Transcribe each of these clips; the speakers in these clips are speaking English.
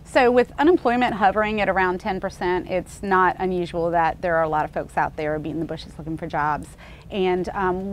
So with unemployment hovering at around 10%, it's not unusual that there are a lot of folks out there beating the bushes looking for jobs. And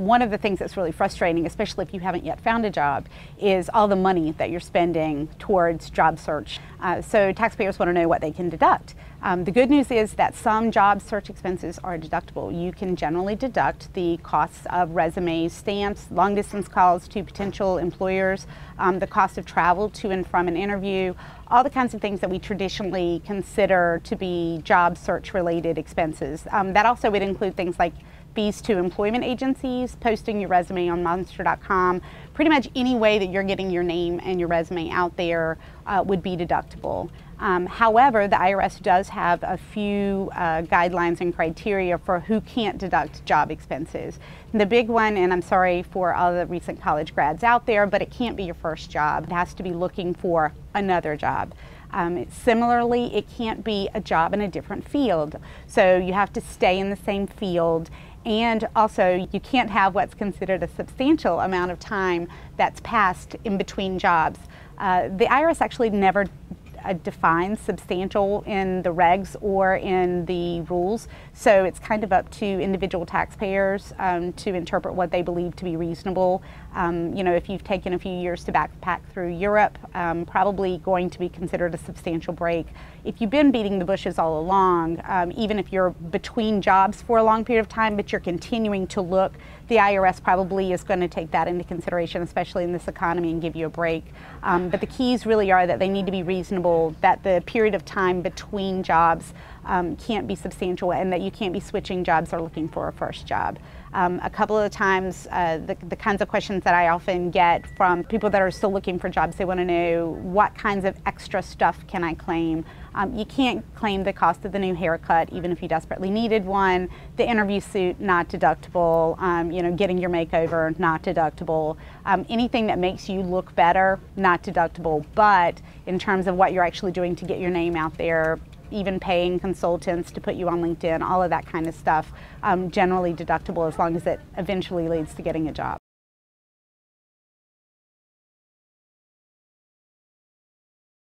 one of the things that's really frustrating, especially if you haven't yet found a job, is all the money that you're spending towards job search. So taxpayers want to know what they can deduct. The good news is that some job search expenses are deductible. You can generally deduct the costs of resumes, stamps, long distance calls to potential employers, the cost of travel to and from an interview, all the kinds of things that we traditionally consider to be job search related expenses. That also would include things like fees to employment agencies, posting your resume on monster.com. Pretty much any way that you're getting your name and your resume out there would be deductible. However, the IRS does have a few guidelines and criteria for who can't deduct job expenses. And the big one, and I'm sorry for all the recent college grads out there, but it can't be your first job. It has to be looking for another job. Similarly, it can't be a job in a different field. So you have to stay in the same field. And also, you can't have what's considered a substantial amount of time that's passed in between jobs. The IRS actually never defines substantial in the regs or in the rules, so it's kind of up to individual taxpayers to interpret what they believe to be reasonable. You know, if you've taken a few years to backpack through Europe, probably going to be considered a substantial break. If you've been beating the bushes all along, even if you're between jobs for a long period of time, but you're continuing to look, the IRS probably is going to take that into consideration, especially in this economy, and give you a break. But the keys really are that they need to be reasonable, that the period of time between jobs can't be substantial, and that you can't be switching jobs or looking for a first job. A couple of times, the kinds of questions that I often get from people that are still looking for jobs, they want to know what kinds of extra stuff can I claim. You can't claim the cost of the new haircut, even if you desperately needed one. The interview suit, not deductible. You know, getting your makeover, not deductible. Anything that makes you look better, not deductible. But in terms of what you're actually doing to get your name out there, even paying consultants to put you on LinkedIn, all of that kind of stuff, generally deductible as long as it eventually leads to getting a job.